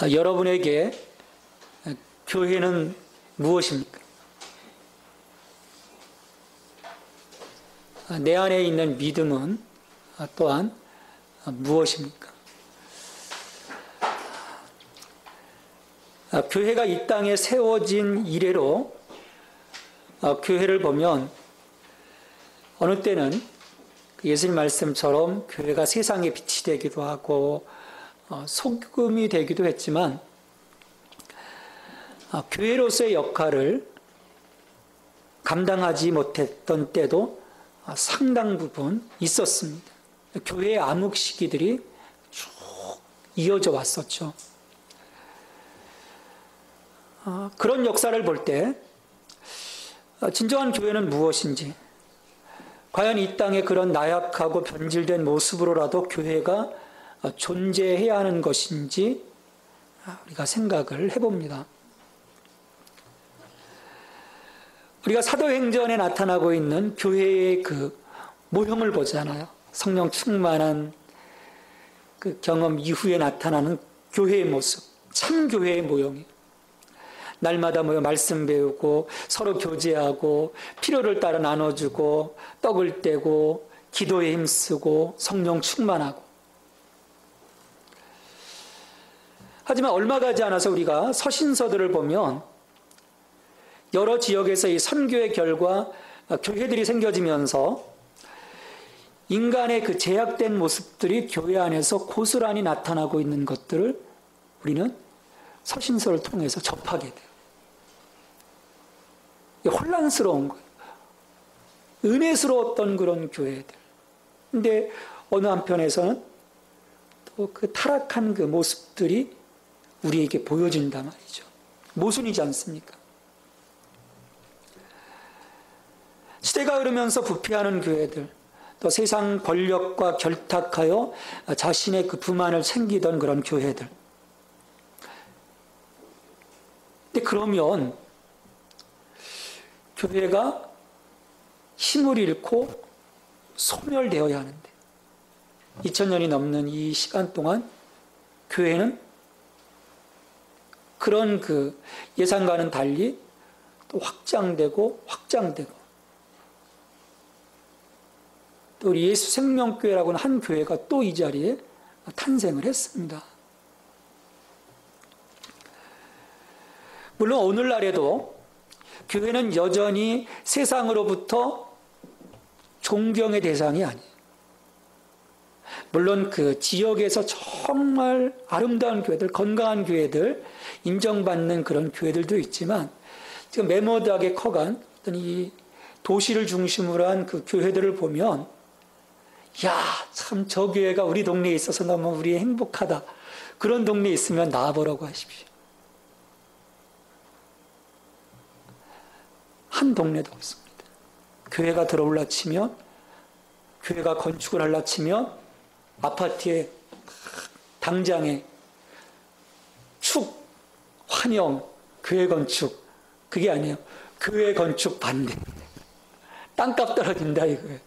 여러분에게 교회는 무엇입니까? 내 안에 있는 믿음은 또한 무엇입니까? 교회가 이 땅에 세워진 이래로 교회를 보면 어느 때는 예수님 말씀처럼 교회가 세상의 빛이 되기도 하고 소금이 되기도 했지만 교회로서의 역할을 감당하지 못했던 때도 상당 부분 있었습니다. 교회의 암흑 시기들이 쭉 이어져 왔었죠. 그런 역사를 볼 때 진정한 교회는 무엇인지, 과연 이 땅에 그런 나약하고 변질된 모습으로라도 교회가 존재해야 하는 것인지 우리가 생각을 해봅니다. 우리가 사도행전에 나타나고 있는 교회의 그 모형을 보잖아요. 성령 충만한 그 경험 이후에 나타나는 교회의 모습, 참 교회의 모형이에요. 날마다 모여 말씀 배우고 서로 교제하고 필요를 따라 나눠주고 떡을 떼고 기도에 힘쓰고 성령 충만하고. 하지만 얼마 가지 않아서 우리가 서신서들을 보면 여러 지역에서 이 선교의 결과 교회들이 생겨지면서 인간의 그 제약된 모습들이 교회 안에서 고스란히 나타나고 있는 것들을 우리는 서신서를 통해서 접하게 돼요. 혼란스러운 거예요. 은혜스러웠던 그런 교회들. 근데 어느 한편에서는 또 그 타락한 그 모습들이 우리에게 보여진단 말이죠. 모순이지 않습니까? 시대가 흐르면서 부패하는 교회들, 또 세상 권력과 결탁하여 자신의 그 부만을 챙기던 그런 교회들. 근데 그러면 교회가 힘을 잃고 소멸되어야 하는데 2000년이 넘는 이 시간 동안 교회는 그런 그 예상과는 달리 또 확장되고 또 우리 예수 생명교회라고는 한 교회가 또 이 자리에 탄생을 했습니다. 물론 오늘날에도 교회는 여전히 세상으로부터 존경의 대상이 아니에요. 물론 그 지역에서 정말 아름다운 교회들, 건강한 교회들, 인정받는 그런 교회들도 있지만 지금 메모드하게 커간 어떤 이 도시를 중심으로 한 그 교회들을 보면 야, 참 저 교회가 우리 동네에 있어서 너무 우리 행복하다. 그런 동네에 있으면 나와보라고 하십시오. 한 동네도 없습니다. 교회가 들어올라 치면, 교회가 건축을 할라 치면 아파트에 당장에 축, 환영, 교회 건축. 그게 아니에요. 교회 건축 반대. 땅값 떨어진다 이거예요.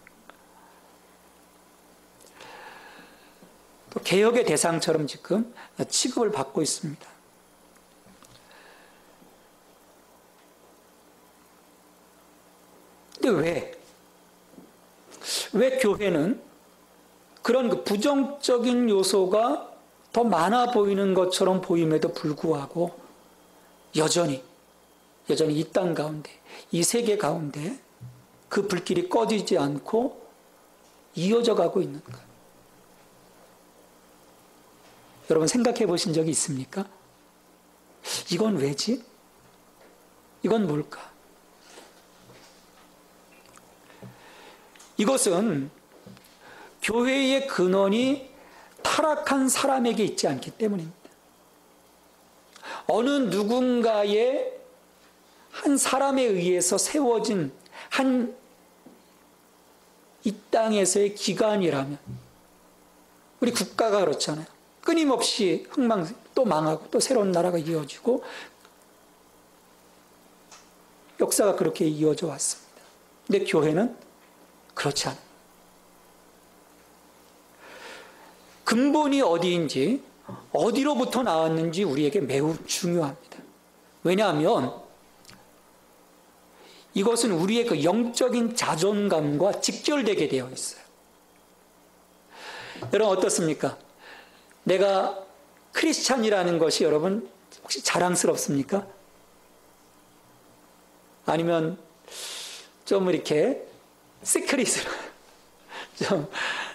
또 개혁의 대상처럼 지금 취급을 받고 있습니다. 근데 왜 교회는 그런 그 부정적인 요소가 더 많아 보이는 것처럼 보임에도 불구하고 여전히 이 땅 가운데, 이 세계 가운데 그 불길이 꺼지지 않고 이어져 가고 있는 거예요. 여러분 생각해 보신 적이 있습니까? 이건 왜지? 이건 뭘까? 이것은 교회의 근원이 타락한 사람에게 있지 않기 때문입니다. 어느 누군가의 한 사람에 의해서 세워진 한 이 땅에서의 기관이라면, 우리 국가가 그렇잖아요. 끊임없이 또 망하고 또 새로운 나라가 이어지고 역사가 그렇게 이어져 왔습니다. 근데 교회는 그렇지 않아요. 근본이 어디인지 어디로부터 나왔는지 우리에게 매우 중요합니다. 왜냐하면 이것은 우리의 그 영적인 자존감과 직결되게 되어 있어요. 여러분 어떻습니까? 내가 크리스찬이라는 것이 여러분 혹시 자랑스럽습니까? 아니면 좀 이렇게 시크릿으로 좀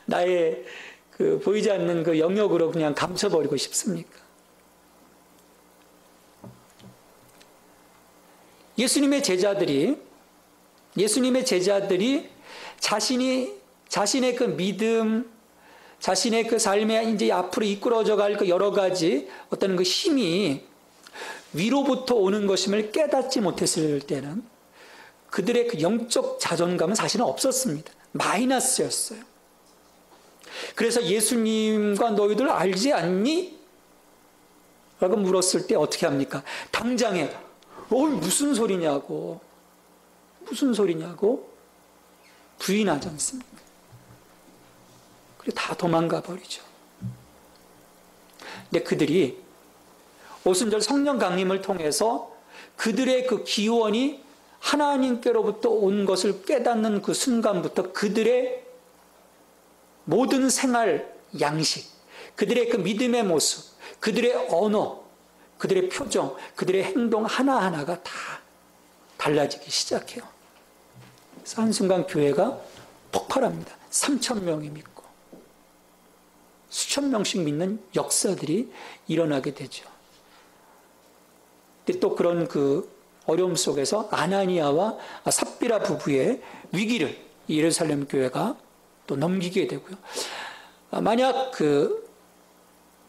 나의 그 보이지 않는 그 영역으로 그냥 감춰버리고 싶습니까? 예수님의 제자들이 자신의 그 믿음, 자신의 그 삶에 이제 앞으로 이끌어져 갈 그 여러 가지 어떤 그 힘이 위로부터 오는 것임을 깨닫지 못했을 때는 그들의 그 영적 자존감은 사실은 없었습니다. 마이너스였어요. 그래서 예수님과 너희들 알지 않니? 라고 물었을 때 어떻게 합니까? 당장에 무슨 소리냐고 부인하지 않습니까? 그래 다 도망가 버리죠. 근데 그들이 오순절 성령 강림을 통해서 그들의 그 기원이 하나님께로부터 온 것을 깨닫는 그 순간부터 그들의 모든 생활 양식, 그들의 그 믿음의 모습, 그들의 언어, 그들의 표정, 그들의 행동 하나하나가 다 달라지기 시작해요. 그래서 한순간 교회가 폭발합니다. 3,000명이 믿고 수천 명씩 믿는 역사들이 일어나게 되죠. 근데 또 그런 그 어려움 속에서 아나니아와 삽비라 부부의 위기를 예루살렘 교회가 또 넘기게 되고요. 만약 그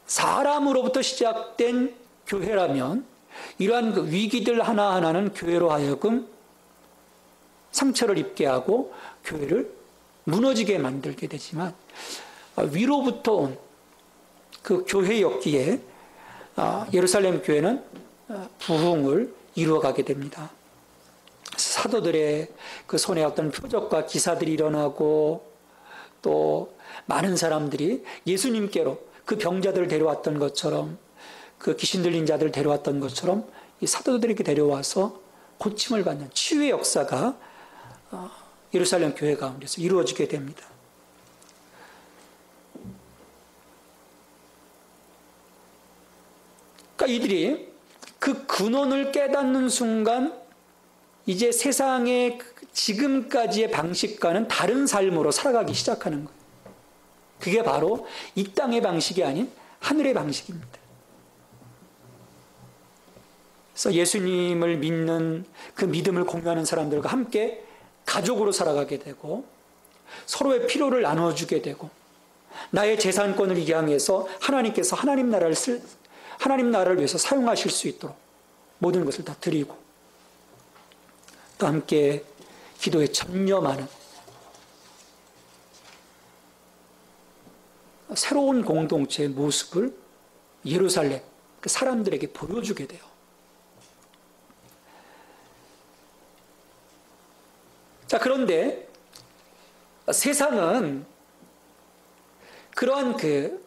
사람으로부터 시작된 교회라면 이러한 그 위기들 하나하나는 교회로 하여금 상처를 입게 하고 교회를 무너지게 만들게 되지만 위로부터 온 그 교회였기에 예루살렘 교회는 부흥을 이루어가게 됩니다. 사도들의 그 손에 어떤 표적과 기사들이 일어나고 또 많은 사람들이 예수님께로 그 병자들을 데려왔던 것처럼 그 귀신 들린 자들을 데려왔던 것처럼 이 사도들에게 데려와서 고침을 받는 치유의 역사가 예루살렘 교회 가운데서 이루어지게 됩니다. 그러니까 이들이 그 근원을 깨닫는 순간 이제 세상의 지금까지의 방식과는 다른 삶으로 살아가기 시작하는 거예요. 그게 바로 이 땅의 방식이 아닌 하늘의 방식입니다. 그래서 예수님을 믿는 그 믿음을 공유하는 사람들과 함께 가족으로 살아가게 되고 서로의 필요를 나눠주게 되고 나의 재산권을 이양해서 하나님께서 하나님 나라를 위해서 사용하실 수 있도록 모든 것을 다 드리고 또 함께 기도에 전념하는 새로운 공동체의 모습을 예루살렘 그 사람들에게 보여주게 돼요. 자, 그런데 세상은 그러한 그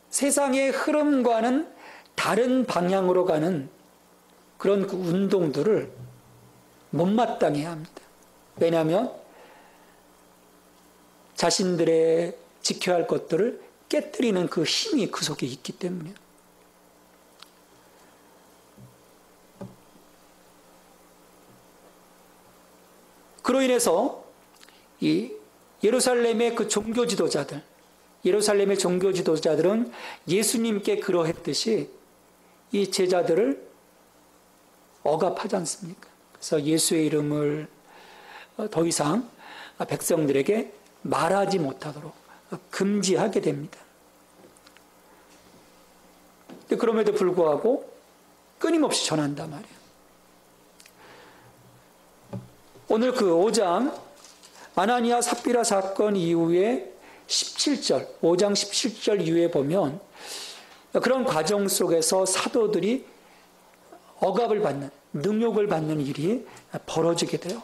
세상의 흐름과는 다른 방향으로 가는 그런 그 운동들을 못마땅해야 합니다. 왜냐하면 자신들의 지켜야 할 것들을 깨뜨리는 그 힘이 그 속에 있기 때문이에요. 그로 인해서 이 예루살렘의 그 종교 지도자들, 예루살렘의 종교 지도자들은 예수님께 그러했듯이 이 제자들을 억압하지 않습니까? 그래서 예수의 이름을 더 이상 백성들에게 말하지 못하도록 금지하게 됩니다. 그럼에도 불구하고 끊임없이 전한단 말이에요. 오늘 그 5장 아나니아 삽비라 사건 이후에 17절, 5장 17절 이후에 보면 그런 과정 속에서 사도들이 억압을 받는, 능욕을 받는 일이 벌어지게 돼요.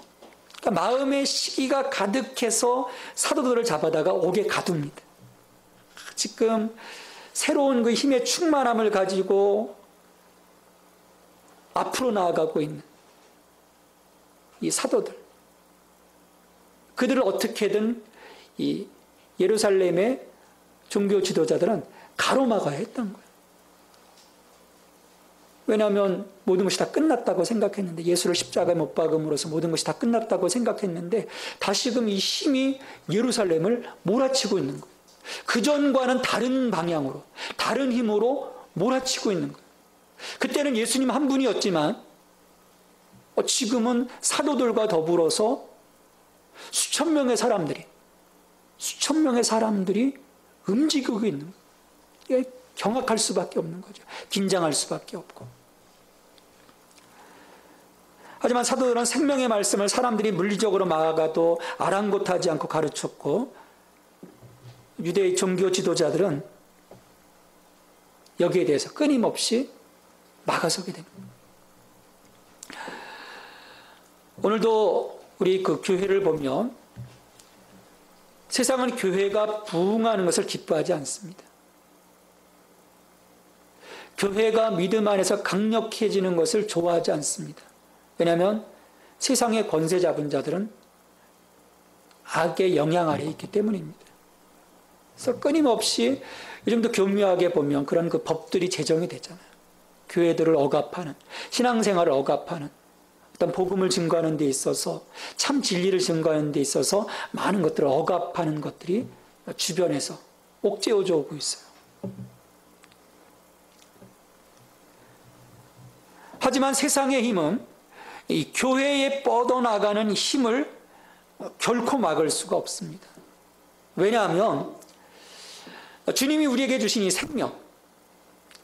그러니까 마음의 시기가 가득해서 사도들을 잡아다가 옥에 가둡니다. 지금 새로운 그 힘의 충만함을 가지고 앞으로 나아가고 있는 이 사도들, 그들을 어떻게든 이 예루살렘의 종교 지도자들은 가로막아야 했던 거예요. 왜냐하면 모든 것이 다 끝났다고 생각했는데, 예수를 십자가에 못 박음으로써 모든 것이 다 끝났다고 생각했는데 다시금 이 힘이 예루살렘을 몰아치고 있는 거예요. 그전과는 다른 방향으로, 다른 힘으로 몰아치고 있는 거예요. 그때는 예수님 한 분이었지만 지금은 사도들과 더불어서 수천 명의 사람들이 움직이고 있는 거예요. 경악할 수밖에 없는 거죠. 긴장할 수밖에 없고. 하지만 사도들은 생명의 말씀을 사람들이 물리적으로 막아도 아랑곳하지 않고 가르쳤고, 유대의 종교 지도자들은 여기에 대해서 끊임없이 막아서게 됩니다. 오늘도 우리 그 교회를 보면 세상은 교회가 부흥하는 것을 기뻐하지 않습니다. 교회가 믿음 안에서 강력해지는 것을 좋아하지 않습니다. 왜냐하면 세상의 권세 잡은 자들은 악의 영향 아래에 있기 때문입니다. 그래서 끊임없이 요즘도 교묘하게 보면 그런 그 법들이 제정이 되잖아요. 교회들을 억압하는, 신앙생활을 억압하는, 어떤 복음을 증거하는 데 있어서, 참 진리를 증거하는 데 있어서 많은 것들을 억압하는 것들이 주변에서 옥죄어져 오고 있어요. 하지만 세상의 힘은 이 교회에 뻗어나가는 힘을 결코 막을 수가 없습니다. 왜냐하면 주님이 우리에게 주신 이 생명,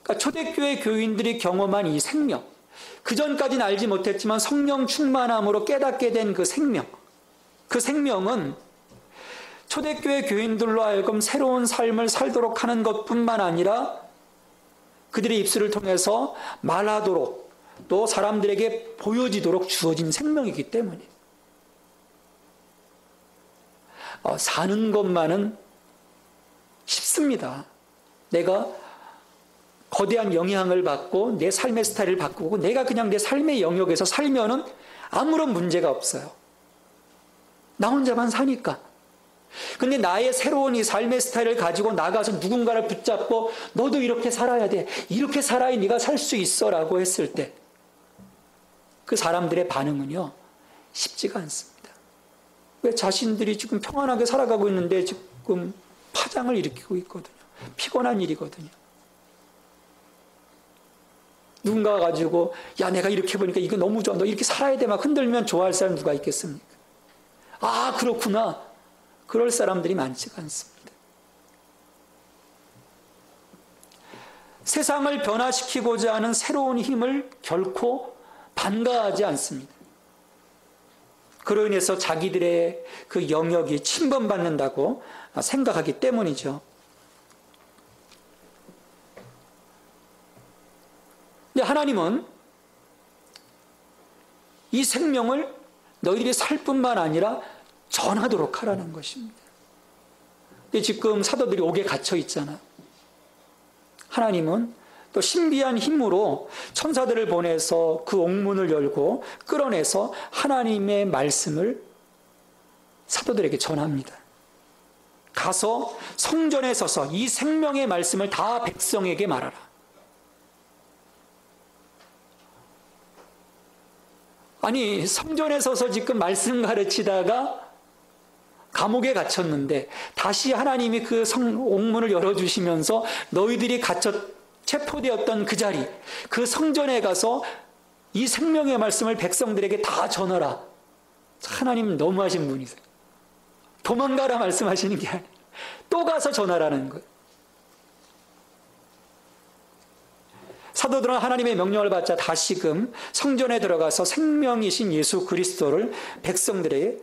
그러니까 초대교회 교인들이 경험한 이 생명, 그전까지는 알지 못했지만 성령 충만함으로 깨닫게 된 그 생명, 그 생명은 초대교회 교인들로 하여금 새로운 삶을 살도록 하는 것뿐만 아니라 그들의 입술을 통해서 말하도록, 또 사람들에게 보여지도록 주어진 생명이기 때문에 사는 것만은 쉽습니다. 내가 거대한 영향을 받고 내 삶의 스타일을 바꾸고 내가 그냥 내 삶의 영역에서 살면은 아무런 문제가 없어요. 나 혼자만 사니까. 근데 나의 새로운 이 삶의 스타일을 가지고 나가서 누군가를 붙잡고 너도 이렇게 살아야 돼, 이렇게 살아야 네가 살 수 있어 라고 했을 때 그 사람들의 반응은요, 쉽지가 않습니다. 왜? 자신들이 지금 평안하게 살아가고 있는데 지금 파장을 일으키고 있거든요. 피곤한 일이거든요. 누군가가 가지고 야, 내가 이렇게 보니까 이거 너무 좋아, 너 이렇게 살아야 돼 막 흔들면 좋아할 사람 누가 있겠습니까? 아, 그렇구나. 그럴 사람들이 많지가 않습니다. 세상을 변화시키고자 하는 새로운 힘을 결코 반가워하지 않습니다. 그로 인해서 자기들의 그 영역이 침범받는다고 생각하기 때문이죠. 근데 하나님은 이 생명을 너희들이 살 뿐만 아니라 전하도록 하라는 것입니다. 근데 지금 사도들이 옥에 갇혀 있잖아요. 하나님은 또 신비한 힘으로 천사들을 보내서 그 옥문을 열고 끌어내서 하나님의 말씀을 사도들에게 전합니다. 가서 성전에 서서 이 생명의 말씀을 다 백성에게 말하라. 아니, 성전에 서서 지금 말씀 가르치다가 감옥에 갇혔는데 다시 하나님이 그 옥문을 열어주시면서 너희들이 체포되었던 그 자리, 그 성전에 가서 이 생명의 말씀을 백성들에게 다 전하라. 하나님 너무하신 분이세요. 도망가라 말씀하시는 게 아니라 또 가서 전하라는 거예요. 사도들은 하나님의 명령을 받자 다시금 성전에 들어가서 생명이신 예수 그리스도를 백성들에게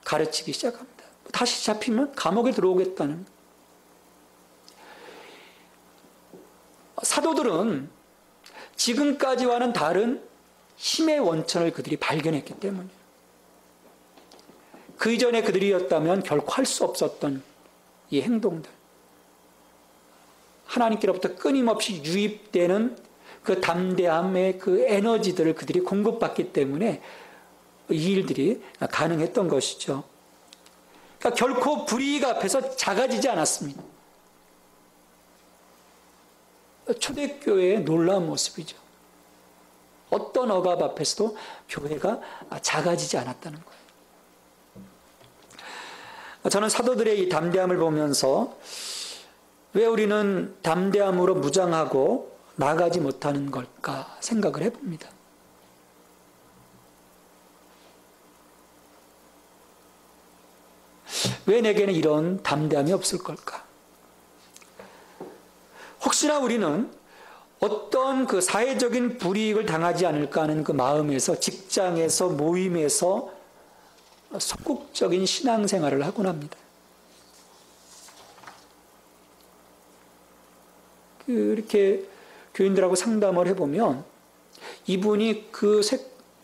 가르치기 시작합니다. 다시 잡히면 감옥에 들어오겠다는. 사도들은 지금까지와는 다른 힘의 원천을 그들이 발견했기 때문이에요. 그 이전에 그들이었다면 결코 할 수 없었던 이 행동들. 하나님께로부터 끊임없이 유입되는 그 담대함의 그 에너지들을 그들이 공급받기 때문에 이 일들이 가능했던 것이죠. 그러니까 결코 불이익 앞에서 작아지지 않았습니다. 초대교회의 놀라운 모습이죠. 어떤 억압 앞에서도 교회가 작아지지 않았다는 거예요. 저는 사도들의 이 담대함을 보면서 왜 우리는 담대함으로 무장하고 나가지 못하는 걸까 생각을 해봅니다. 왜 내게는 이런 담대함이 없을 걸까? 혹시나 우리는 어떤 그 사회적인 불이익을 당하지 않을까 하는 그 마음에서 직장에서 모임에서 소극적인 신앙생활을 하곤 합니다. 이렇게 교인들하고 상담을 해보면 이분이 그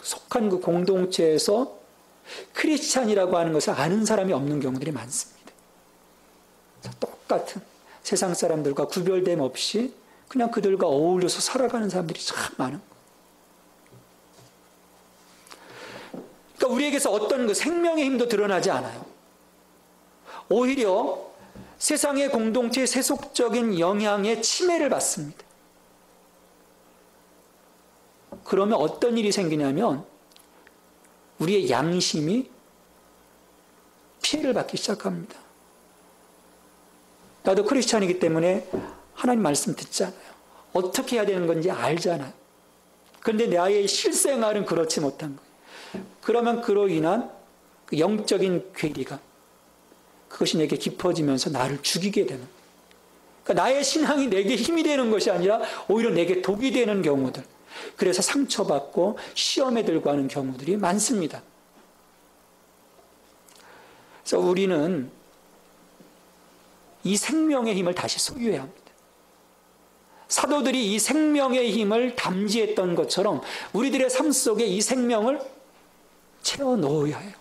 속한 그 공동체에서 크리스찬이라고 하는 것을 아는 사람이 없는 경우들이 많습니다. 똑같은 세상 사람들과 구별됨 없이 그냥 그들과 어울려서 살아가는 사람들이 참 많은 거예요. 그러니까 우리에게서 어떤 그 생명의 힘도 드러나지 않아요. 오히려 세상의 공동체의 세속적인 영향에 침해를 받습니다. 그러면 어떤 일이 생기냐면 우리의 양심이 피해를 받기 시작합니다. 나도 크리스찬이기 때문에 하나님 말씀 듣잖아요. 어떻게 해야 되는 건지 알잖아요. 그런데 나의 실생활은 그렇지 못한 거예요. 그러면 그로 인한 그 영적인 괴리가 그것이 내게 깊어지면서 나를 죽이게 되는 거예요. 그러니까 나의 신앙이 내게 힘이 되는 것이 아니라 오히려 내게 독이 되는 경우들. 그래서 상처받고 시험에 들고 하는 경우들이 많습니다. 그래서 우리는 이 생명의 힘을 다시 소유해야 합니다. 사도들이 이 생명의 힘을 담지했던 것처럼 우리들의 삶 속에 이 생명을 채워 넣어야 해요.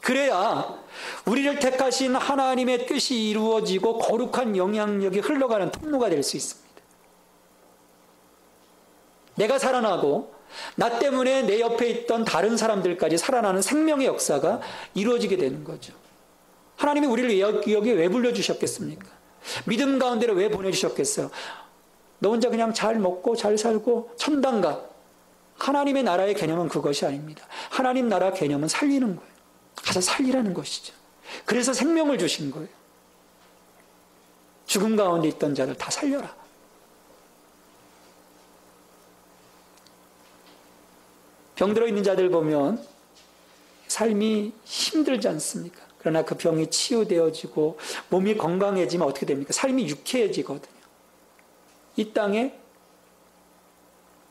그래야 우리를 택하신 하나님의 뜻이 이루어지고 거룩한 영향력이 흘러가는 통로가 될 수 있습니다. 내가 살아나고 나 때문에 내 옆에 있던 다른 사람들까지 살아나는 생명의 역사가 이루어지게 되는 거죠. 하나님이 우리를 여기에 왜 불러주셨겠습니까? 믿음 가운데로 왜 보내주셨겠어요? 너 혼자 그냥 잘 먹고 잘 살고 천당가. 하나님의 나라의 개념은 그것이 아닙니다. 하나님 나라 개념은 살리는 거예요. 가서 살리라는 것이죠. 그래서 생명을 주신 거예요. 죽음 가운데 있던 자를 다 살려라. 병들어 있는 자들 보면 삶이 힘들지 않습니까? 그러나 그 병이 치유되어지고 몸이 건강해지면 어떻게 됩니까? 삶이 유쾌해지거든요. 이 땅에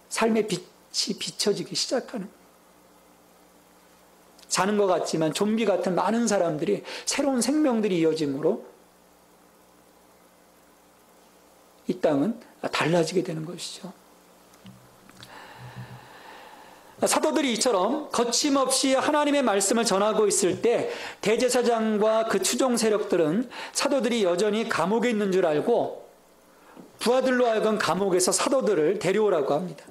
삶의 빛이 비춰지기 시작하는 거예요. 자는 것 같지만 좀비 같은 많은 사람들이 새로운 생명들이 이어짐으로 이 땅은 달라지게 되는 것이죠. 사도들이 이처럼 거침없이 하나님의 말씀을 전하고 있을 때 대제사장과 그 추종 세력들은 사도들이 여전히 감옥에 있는 줄 알고 부하들로 하여금 감옥에서 사도들을 데려오라고 합니다.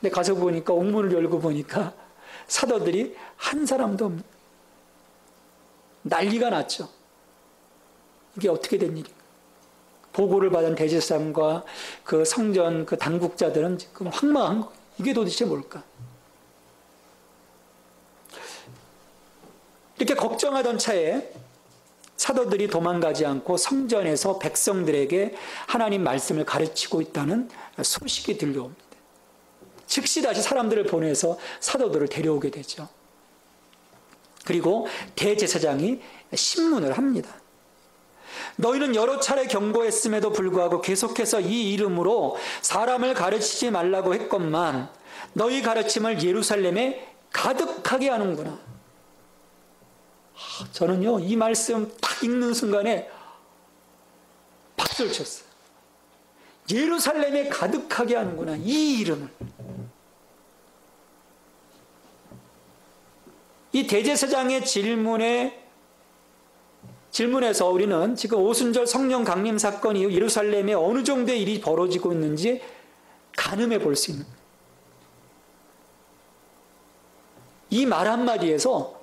근데 가서 보니까 옥문을 열고 보니까 사도들이 한 사람도 없는 난리가 났죠. 이게 어떻게 된 일인가? 보고를 받은 대제사장과 그 성전 그 당국자들은 지금 황망한 거예요. 이게 도대체 뭘까? 이렇게 걱정하던 차에 사도들이 도망가지 않고 성전에서 백성들에게 하나님 말씀을 가르치고 있다는 소식이 들려옵니다. 즉시 다시 사람들을 보내서 사도들을 데려오게 되죠. 그리고 대제사장이 신문을 합니다. 너희는 여러 차례 경고했음에도 불구하고 계속해서 이 이름으로 사람을 가르치지 말라고 했건만 너희 가르침을 예루살렘에 가득하게 하는구나. 저는요, 이 말씀 딱 읽는 순간에 박수를 쳤어요. 예루살렘에 가득하게 하는구나, 이 이름을. 이 대제사장의 질문에 질문에서 우리는 지금 오순절 성령 강림 사건 이후 예루살렘에 어느 정도의 일이 벌어지고 있는지 가늠해 볼 수 있는, 이 말 한마디에서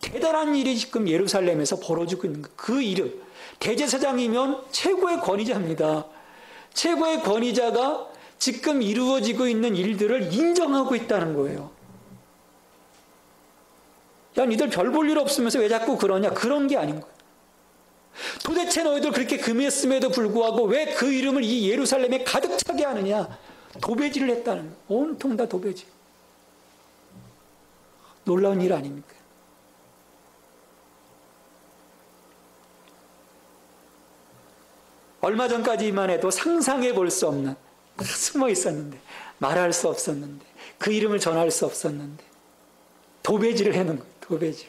대단한 일이 지금 예루살렘에서 벌어지고 있는 거예요. 그 일은 대제사장이면 최고의 권위자입니다. 최고의 권위자가 지금 이루어지고 있는 일들을 인정하고 있다는 거예요. 야, 니들 별 볼 일 없으면서 왜 자꾸 그러냐? 그런 게 아닌 거예요. 도대체 너희들 그렇게 금했음에도 불구하고 왜 그 이름을 이 예루살렘에 가득 차게 하느냐? 도배질을 했다는 거예요. 온통 다 도배질. 놀라운 일 아닙니까? 얼마 전까지만 해도 상상해 볼 수 없는, 숨어 있었는데, 말할 수 없었는데, 그 이름을 전할 수 없었는데, 도배질을 해놓은 거예요. 도배질.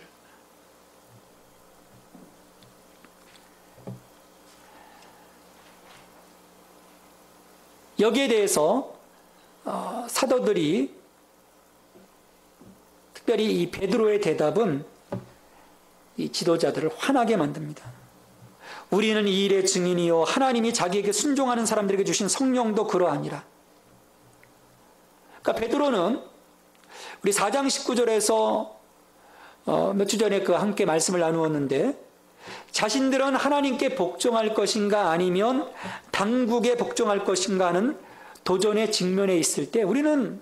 여기에 대해서 사도들이, 특별히 이 베드로의 대답은 이 지도자들을 화나게 만듭니다. 우리는 이 일의 증인이요 하나님이 자기에게 순종하는 사람들에게 주신 성령도 그러하니라. 그러니까 베드로는 우리 4장 19절에서 몇 주 전에 함께 말씀을 나누었는데, 자신들은 하나님께 복종할 것인가 아니면 당국에 복종할 것인가 하는 도전에 직면해 있을 때 우리는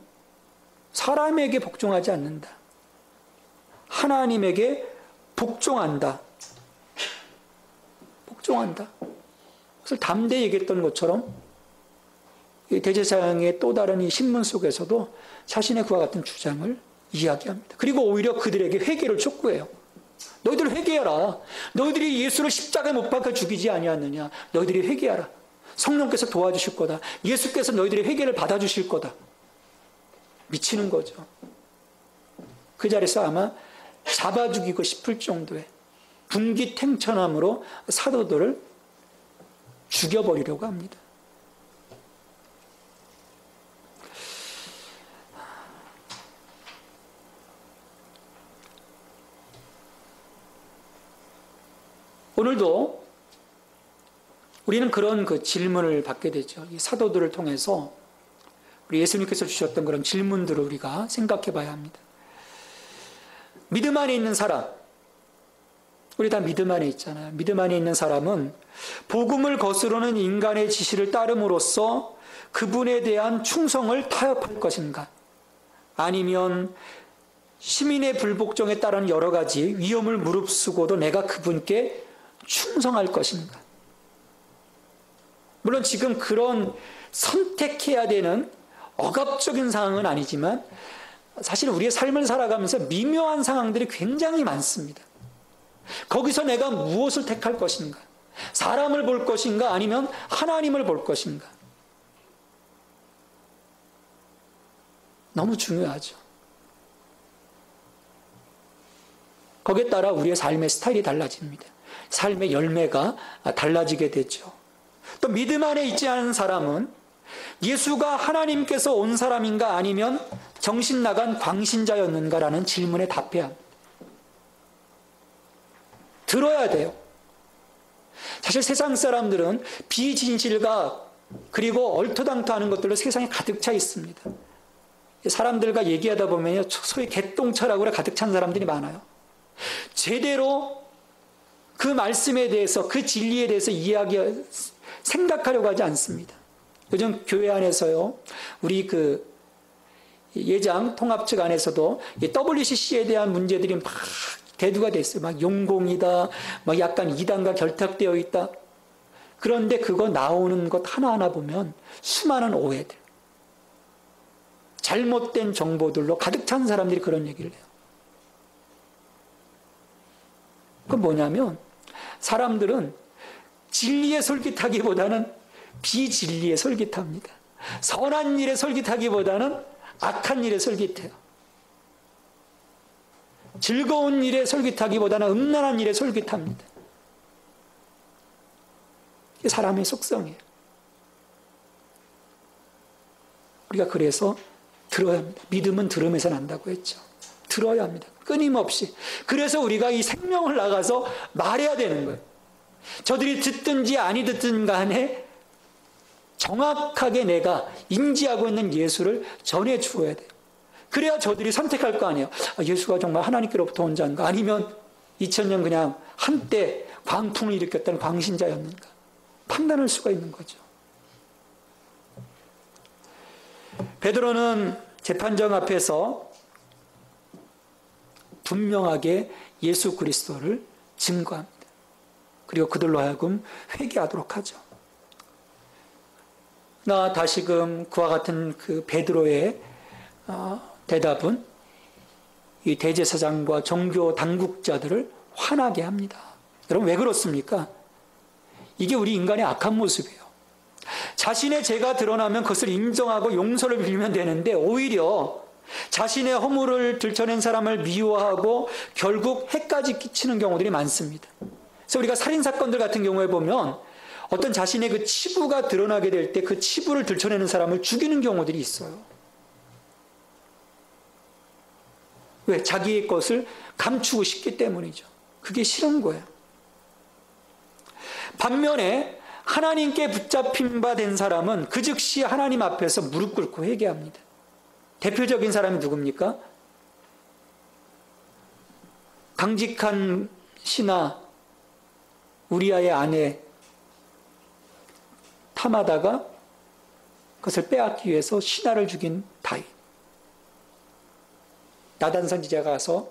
사람에게 복종하지 않는다. 하나님에게 복종한다. 복종한다. 그래서 담대히 얘기했던 것처럼 대제사장의 또 다른 이 신문 속에서도 자신의 그와 같은 주장을 이야기합니다. 그리고 오히려 그들에게 회개를 촉구해요. 너희들 회개하라. 너희들이 예수를 십자가에 못 박아 죽이지 아니하느냐. 너희들이 회개하라. 성령께서 도와주실 거다. 예수께서 너희들의 회개를 받아주실 거다. 미치는 거죠. 그 자리에서 아마 잡아 죽이고 싶을 정도의 분기탱천함으로 사도들을 죽여버리려고 합니다. 오늘도 우리는 그런 그 질문을 받게 되죠. 이 사도들을 통해서 우리 예수님께서 주셨던 그런 질문들을 우리가 생각해 봐야 합니다. 믿음 안에 있는 사람, 우리 다 믿음 안에 있잖아요. 믿음 안에 있는 사람은 복음을 거스르는 인간의 지시를 따름으로써 그분에 대한 충성을 타협할 것인가? 아니면 시민의 불복종에 따른 여러 가지 위험을 무릅쓰고도 내가 그분께 충성할 것인가? 물론 지금 그런 선택해야 되는 억압적인 상황은 아니지만 사실 우리의 삶을 살아가면서 미묘한 상황들이 굉장히 많습니다. 거기서 내가 무엇을 택할 것인가? 사람을 볼 것인가? 아니면 하나님을 볼 것인가? 너무 중요하죠. 거기에 따라 우리의 삶의 스타일이 달라집니다. 삶의 열매가 달라지게 되죠. 또 믿음 안에 있지 않은 사람은 예수가 하나님께서 온 사람인가 아니면 정신 나간 광신자였는가라는 질문에 답해야 합니다. 들어야 돼요. 사실 세상 사람들은 비진실과 그리고 얼토당토하는 것들로 세상에 가득 차 있습니다. 사람들과 얘기하다 보면 소위 개똥철학으로 가득 찬 사람들이 많아요. 제대로 그 말씀에 대해서, 그 진리에 대해서 생각하려고 하지 않습니다. 요즘 교회 안에서요, 우리 그 예장 통합 측 안에서도 WCC에 대한 문제들이 막 대두가 됐어요. 막 용공이다, 막 약간 이단과 결탁되어 있다. 그런데 그거 나오는 것 하나하나 보면 수많은 오해들, 잘못된 정보들로 가득 찬 사람들이 그런 얘기를 해요. 그건 뭐냐면 사람들은 진리에 솔깃하기보다는 비진리에 솔깃합니다. 선한 일에 솔깃하기보다는 악한 일에 솔깃해요. 즐거운 일에 솔깃하기보다는 음란한 일에 솔깃합니다. 이게 사람의 속성이에요. 우리가 그래서 들어야 합니다. 믿음은 들음에서 난다고 했죠. 들어야 합니다. 끊임없이. 그래서 우리가 이 생명을 나가서 말해야 되는 거예요. 저들이 듣든지 아니 듣든 간에 정확하게 내가 인지하고 있는 예수를 전해 주어야 돼요. 그래야 저들이 선택할 거 아니에요. 예수가 정말 하나님께로부터 온 자인가? 아니면 2000년 그냥 한때 광풍을 일으켰던 광신자였는가? 판단할 수가 있는 거죠. 베드로는 재판정 앞에서 분명하게 예수 그리스도를 증거합니다. 그리고 그들로 하여금 회개하도록 하죠. 나 다시금 그와 같은 그 베드로의 대답은 이 대제사장과 종교 당국자들을 화나게 합니다. 여러분 왜 그렇습니까? 이게 우리 인간의 악한 모습이에요. 자신의 죄가 드러나면 그것을 인정하고 용서를 빌면 되는데 오히려 자신의 허물을 들춰낸 사람을 미워하고 결국 해까지 끼치는 경우들이 많습니다. 그래서 우리가 살인사건들 같은 경우에 보면 어떤 자신의 그 치부가 드러나게 될 때 그 치부를 들춰내는 사람을 죽이는 경우들이 있어요. 왜? 자기의 것을 감추고 싶기 때문이죠. 그게 싫은 거예요. 반면에 하나님께 붙잡힌 바 된 사람은 그 즉시 하나님 앞에서 무릎 꿇고 회개합니다. 대표적인 사람이 누굽니까? 강직한 신하 우리아의 아내 탐하다가 그것을 빼앗기 위해서 신하를 죽인 다윗. 나단 선지자가 가서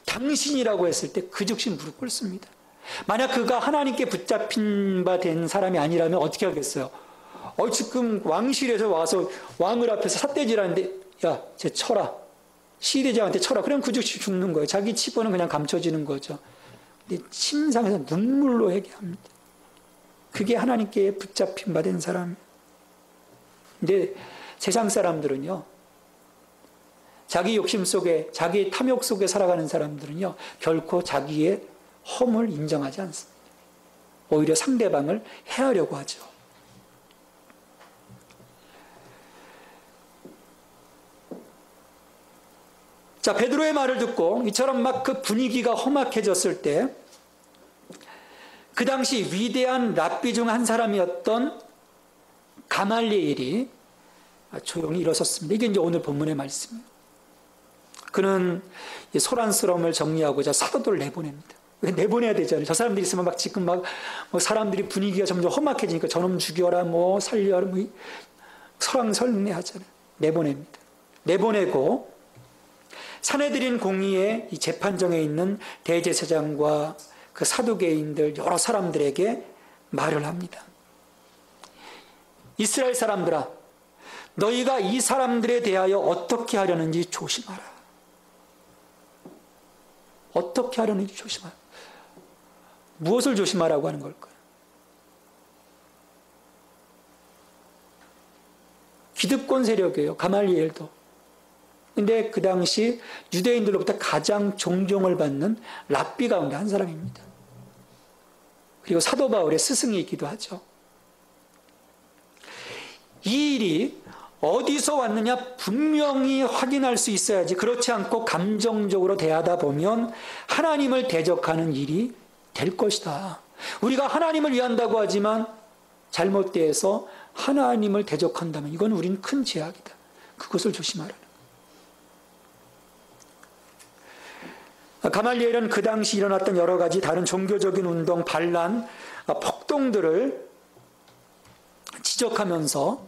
당신이라고 했을 때 그 즉시 무릎 꿇습니다. 만약 그가 하나님께 붙잡힌 바 된 사람이 아니라면 어떻게 하겠어요? 지금 왕실에서 와서 왕을 앞에서 삿대질하는데 야, 쟤 쳐라. 시대장한테 쳐라. 그럼 그 즉시 죽는 거예요. 자기 치부는 그냥 감춰지는 거죠. 근데 침상에서 눈물로 회개합니다. 그게 하나님께 붙잡힌 바 된 사람. 근데 세상 사람들은요, 자기 욕심 속에, 자기 탐욕 속에 살아가는 사람들은요, 결코 자기의 허물을 인정하지 않습니다. 오히려 상대방을 해하려고 하죠. 자, 베드로의 말을 듣고 이처럼 막 그 분위기가 험악해졌을 때 그 당시 위대한 랍비 중 한 사람이었던 가말리엘이 조용히 일어섰습니다. 이게 이제 오늘 본문의 말씀이에요. 그는 소란스러움을 정리하고자 사도들을 내보냅니다. 왜 내보내야 되잖아요. 저 사람들이 있으면 막 지금 막 사람들이 분위기가 점점 험악해지니까 저놈 죽여라, 살려라, 설왕설래 하잖아요. 내보냅니다. 내보내고 사내들인 공의의 이 재판정에 있는 대제사장과 그 사두개인들 여러 사람들에게 말을 합니다. 이스라엘 사람들아, 너희가 이 사람들에 대하여 어떻게 하려는지 조심하라. 어떻게 하려는지 조심하라. 무엇을 조심하라고 하는 걸까요? 기득권 세력이에요. 가말리엘도. 근데 그 당시 유대인들로부터 가장 존경을 받는 랍비 가운데 한 사람입니다. 그리고 사도 바울의 스승이기도 하죠. 이 일이 어디서 왔느냐 분명히 확인할 수 있어야지. 그렇지 않고 감정적으로 대하다 보면 하나님을 대적하는 일이 될 것이다. 우리가 하나님을 위한다고 하지만 잘못돼서 하나님을 대적한다면 이건 우린 큰 죄악이다. 그것을 조심하라는. 가말리엘은 그 당시 일어났던 여러 가지 다른 종교적인 운동, 반란, 폭동들을 지적하면서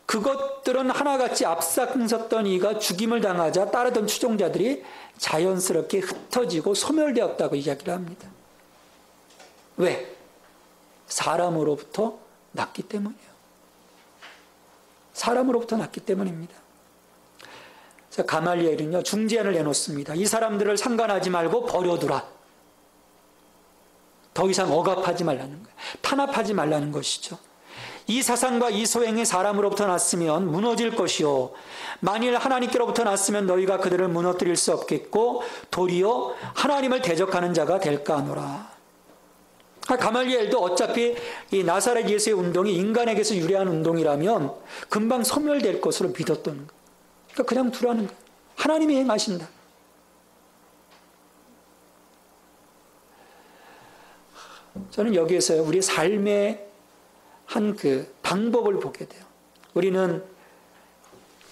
그것들은 하나같이 앞장섰던 이가 죽임을 당하자 따르던 추종자들이 자연스럽게 흩어지고 소멸되었다고 이야기를 합니다. 왜? 사람으로부터 났기 때문이에요. 사람으로부터 났기 때문입니다. 가말리엘은요, 중재안을 내놓습니다. 이 사람들을 상관하지 말고 버려두라. 더 이상 억압하지 말라는 거예요. 탄압하지 말라는 것이죠. 이 사상과 이 소행이 사람으로부터 났으면 무너질 것이요. 만일 하나님께로부터 났으면 너희가 그들을 무너뜨릴 수 없겠고 도리어 하나님을 대적하는 자가 될까 하노라. 가말리엘도 어차피 이 나사렛 예수의 운동이 인간에게서 유래한 운동이라면 금방 소멸될 것으로 믿었던 거예요. 그냥 두라는 거예요. 하나님이 행하신다. 저는 여기에서 우리의 삶의 한 그 방법을 보게 돼요. 우리는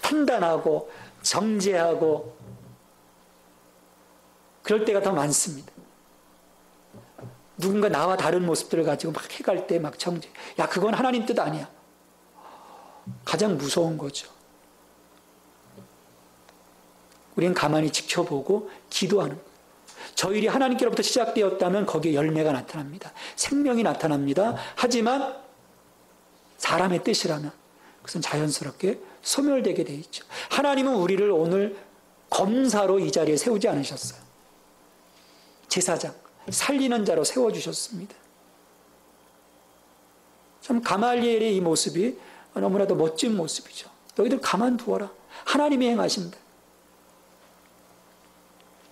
판단하고 정죄하고 그럴 때가 더 많습니다. 누군가 나와 다른 모습들을 가지고 막 해갈 때 막 정죄. 야, 그건 하나님 뜻 아니야. 가장 무서운 거죠. 우리는 가만히 지켜보고 기도하는 거예요. 저 일이 하나님께로부터 시작되었다면 거기에 열매가 나타납니다. 생명이 나타납니다. 하지만 사람의 뜻이라면 그것은 자연스럽게 소멸되게 돼 있죠. 하나님은 우리를 오늘 검사로 이 자리에 세우지 않으셨어요. 제사장, 살리는 자로 세워주셨습니다. 참 가말리엘의 이 모습이 너무나도 멋진 모습이죠. 너희들 가만두어라. 하나님이 행하신다.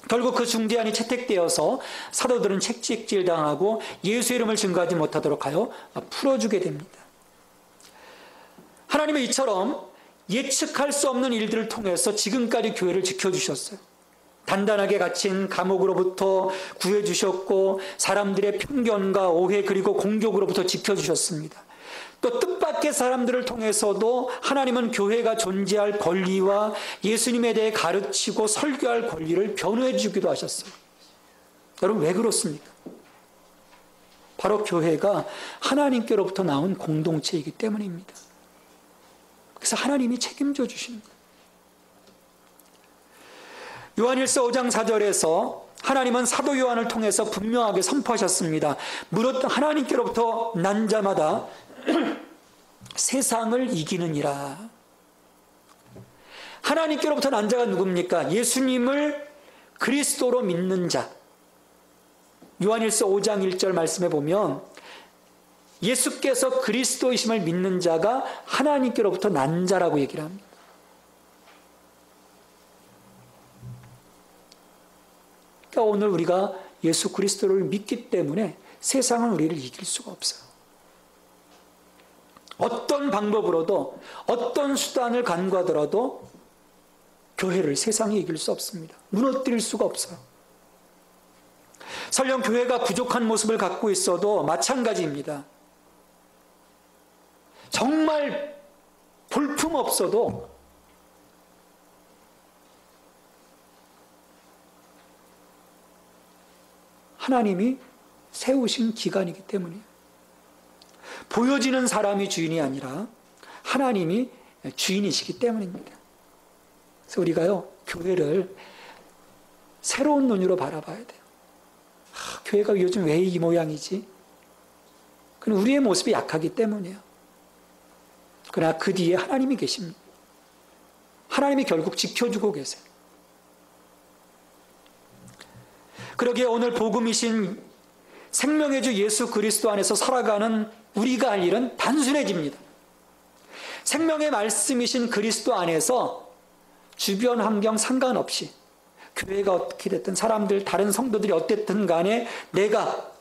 결국 그 중재안이 채택되어서 사도들은 책찍질당하고 예수 이름을 증거하지 못하도록 하여 풀어주게 됩니다. 하나님은 이처럼 예측할 수 없는 일들을 통해서 지금까지 교회를 지켜주셨어요. 단단하게 갇힌 감옥으로부터 구해주셨고 사람들의 편견과 오해 그리고 공격으로부터 지켜주셨습니다. 또 뜻밖의 사람들을 통해서도 하나님은 교회가 존재할 권리와 예수님에 대해 가르치고 설교할 권리를 변호해 주기도 하셨어요. 여러분 왜 그렇습니까? 바로 교회가 하나님께로부터 나온 공동체이기 때문입니다. 그래서 하나님이 책임져 주시는 거예요. 요한일서 5장 4절에서 하나님은 사도 요한을 통해서 분명하게 선포하셨습니다. 무릇 하나님께로부터 난 자마다 세상을 이기느니라. 하나님께로부터 난 자가 누굽니까? 예수님을 그리스도로 믿는 자. 요한일서 5장 1절 말씀에 보면 예수께서 그리스도이심을 믿는 자가 하나님께로부터 난 자라고 얘기를 합니다. 그러니까 오늘 우리가 예수 그리스도를 믿기 때문에 세상은 우리를 이길 수가 없어요. 어떤 방법으로도 어떤 수단을 간과하더라도 교회를 세상이 이길 수 없습니다. 무너뜨릴 수가 없어요. 설령 교회가 부족한 모습을 갖고 있어도 마찬가지입니다. 정말 볼품없어도 하나님이 세우신 기관이기 때문이에요. 보여지는 사람이 주인이 아니라 하나님이 주인이시기 때문입니다. 그래서 우리가요, 교회를 새로운 눈으로 바라봐야 돼요. 교회가 요즘 왜 이 모양이지? 그건 우리의 모습이 약하기 때문이에요. 그러나 그 뒤에 하나님이 계십니다. 하나님이 결국 지켜주고 계세요. 그러기에 오늘 복음이신 생명의 주 예수 그리스도 안에서 살아가는 우리가 할 일은 단순해집니다. 생명의 말씀이신 그리스도 안에서 주변 환경 상관없이 교회가 어떻게 됐든 사람들 다른 성도들이 어땠든 간에 내가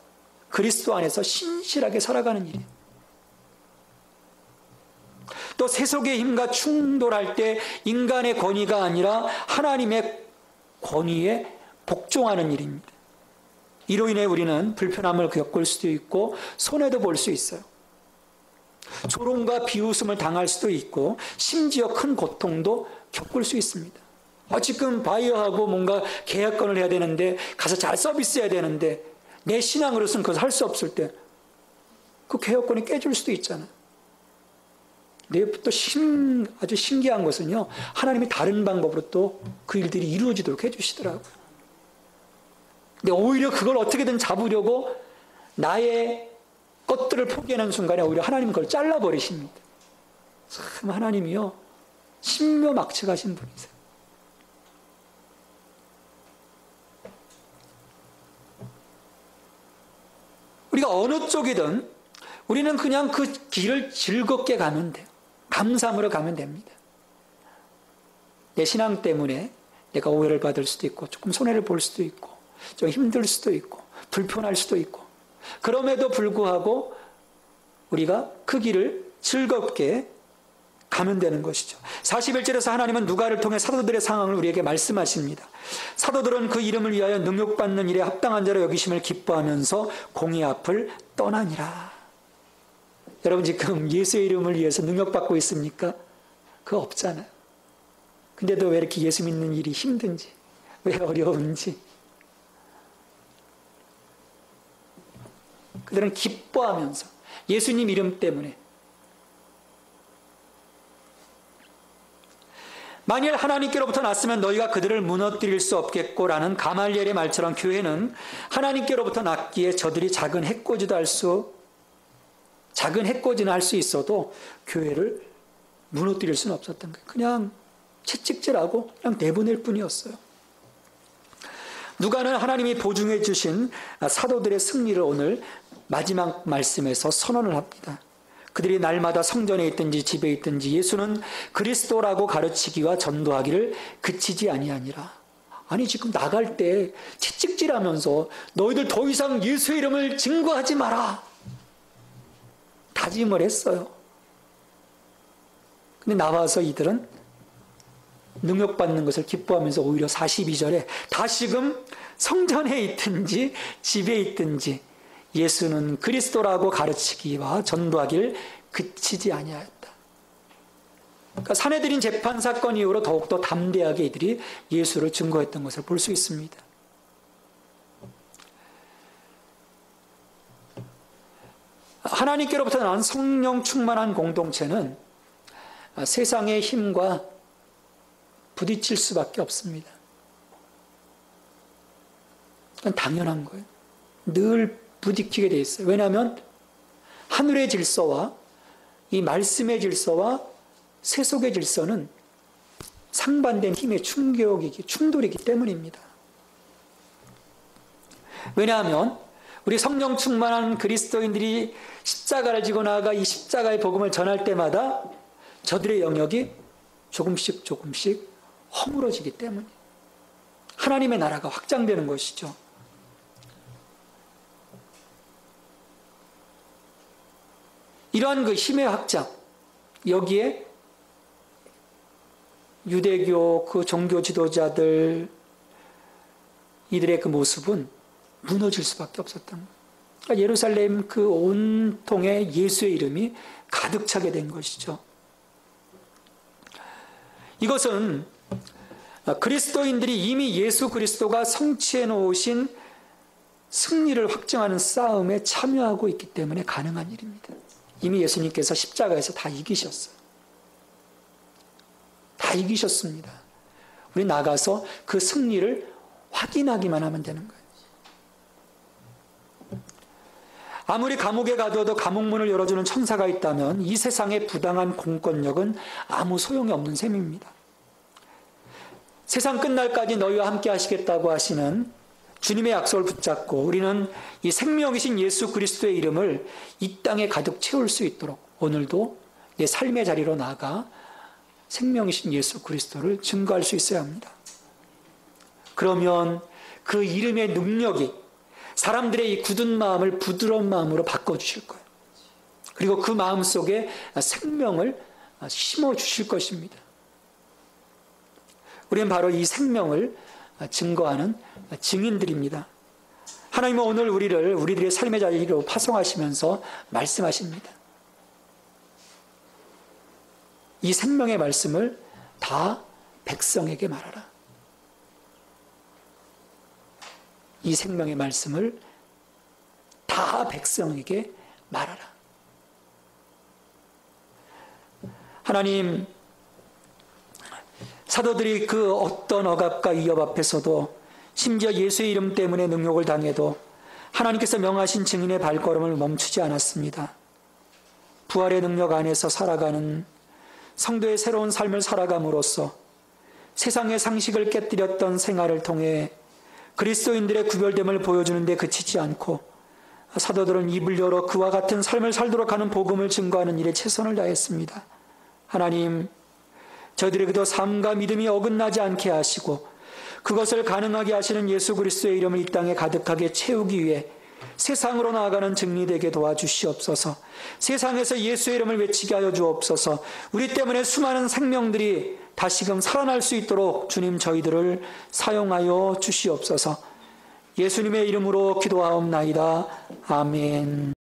그리스도 안에서 신실하게 살아가는 일이에요. 또 세속의 힘과 충돌할 때 인간의 권위가 아니라 하나님의 권위에 복종하는 일입니다. 이로 인해 우리는 불편함을 겪을 수도 있고 손해도 볼 수 있어요. 조롱과 비웃음을 당할 수도 있고 심지어 큰 고통도 겪을 수 있습니다. 지금 바이어하고 뭔가 계약권을 해야 되는데 가서 잘 서비스해야 되는데 내 신앙으로서는 그것을 할 수 없을 때 그 계약권이 깨질 수도 있잖아요. 근데 또 아주 신기한 것은요, 하나님이 다른 방법으로 또 그 일들이 이루어지도록 해주시더라고요. 근데 오히려 그걸 어떻게든 잡으려고 나의 것들을 포기하는 순간에 오히려 하나님은 그걸 잘라버리십니다. 참 하나님이요, 신묘막측하신 분이세요. 우리가 어느 쪽이든 우리는 그냥 그 길을 즐겁게 가면 돼요. 감사함으로 가면 됩니다. 내 신앙 때문에 내가 오해를 받을 수도 있고 조금 손해를 볼 수도 있고 좀 힘들 수도 있고 불편할 수도 있고 그럼에도 불구하고 우리가 그 길을 즐겁게 가면 되는 것이죠. 41절에서 하나님은 누가를 통해 사도들의 상황을 우리에게 말씀하십니다. 사도들은 그 이름을 위하여 능욕받는 일에 합당한 자로 여기심을 기뻐하면서 공의 앞을 떠나니라. 여러분 지금 예수의 이름을 위해서 능욕받고 있습니까? 그거 없잖아요. 근데도 왜 이렇게 예수 믿는 일이 힘든지, 왜 어려운지. 그들은 기뻐하면서 예수님 이름 때문에, 만일 하나님께로부터 났으면 너희가 그들을 무너뜨릴 수 없겠고라는 가말리엘의 말처럼 교회는 하나님께로부터 났기에 저들이 작은 해코지는 할 수 있어도 교회를 무너뜨릴 수는 없었던 거예요. 그냥 채찍질하고 그냥 내보낼 뿐이었어요. 누가는 하나님이 보증해 주신 사도들의 승리를 오늘 마지막 말씀에서 선언을 합니다. 그들이 날마다 성전에 있든지 집에 있든지 예수는 그리스도라고 가르치기와 전도하기를 그치지 아니하니라. 아니 지금 나갈 때 채찍질하면서 너희들 더 이상 예수의 이름을 증거하지 마라 다짐을 했어요. 근데 나와서 이들은 능욕받는 것을 기뻐하면서 오히려 42절에 다시금 성전에 있든지 집에 있든지 예수는 그리스도라고 가르치기와 전도하기를 그치지 아니하였다. 그러니까 사내들인 재판 사건 이후로 더욱더 담대하게 이들이 예수를 증거했던 것을 볼 수 있습니다. 하나님께로부터 난 성령 충만한 공동체는 세상의 힘과 부딪힐 수밖에 없습니다. 그건 당연한 거예요. 늘 부딪히게 돼 있어요. 왜냐하면 하늘의 질서와 이 말씀의 질서와 세속의 질서는 상반된 힘의 충돌이기 때문입니다. 왜냐하면 우리 성령 충만한 그리스도인들이 십자가를 지고 나아가 이 십자가의 복음을 전할 때마다 저들의 영역이 조금씩 허물어지기 때문에 하나님의 나라가 확장되는 것이죠. 이러한 그 힘의 확장, 여기에 유대교 그 종교 지도자들 이들의 그 모습은 무너질 수밖에 없었던 거예요. 그러니까 예루살렘 그 온통에 예수의 이름이 가득 차게 된 것이죠. 이것은 그리스도인들이 이미 예수 그리스도가 성취해 놓으신 승리를 확증하는 싸움에 참여하고 있기 때문에 가능한 일입니다. 이미 예수님께서 십자가에서 다 이기셨어요. 다 이기셨습니다. 우리 나가서 그 승리를 확인하기만 하면 되는 거예요. 아무리 감옥에 가두어도 감옥문을 열어주는 천사가 있다면 이 세상의 부당한 공권력은 아무 소용이 없는 셈입니다. 세상 끝날까지 너희와 함께 하시겠다고 하시는 주님의 약속을 붙잡고 우리는 이 생명이신 예수 그리스도의 이름을 이 땅에 가득 채울 수 있도록 오늘도 내 삶의 자리로 나아가 생명이신 예수 그리스도를 증거할 수 있어야 합니다. 그러면 그 이름의 능력이 사람들의 이 굳은 마음을 부드러운 마음으로 바꿔주실 거예요. 그리고 그 마음 속에 생명을 심어주실 것입니다. 우리는 바로 이 생명을 증거하는 증인들입니다. 하나님은 오늘 우리들의 삶의 자리로 파송하시면서 말씀하십니다. 이 생명의 말씀을 다 백성에게 말하라. 이 생명의 말씀을 다 백성에게 말하라. 하나님, 사도들이 그 어떤 억압과 위협 앞에서도 심지어 예수의 이름 때문에 능욕을 당해도 하나님께서 명하신 증인의 발걸음을 멈추지 않았습니다. 부활의 능력 안에서 살아가는 성도의 새로운 삶을 살아감으로써 세상의 상식을 깨뜨렸던 생활을 통해 그리스도인들의 구별됨을 보여주는 데 그치지 않고 사도들은 입을 열어 그와 같은 삶을 살도록 하는 복음을 증거하는 일에 최선을 다했습니다. 하나님, 저희들에게도 삶과 믿음이 어긋나지 않게 하시고 그것을 가능하게 하시는 예수 그리스도의 이름을 이 땅에 가득하게 채우기 위해 세상으로 나아가는 증리되게 도와주시옵소서. 세상에서 예수의 이름을 외치게 하여 주옵소서. 우리 때문에 수많은 생명들이 다시금 살아날 수 있도록 주님 저희들을 사용하여 주시옵소서. 예수님의 이름으로 기도하옵나이다. 아멘.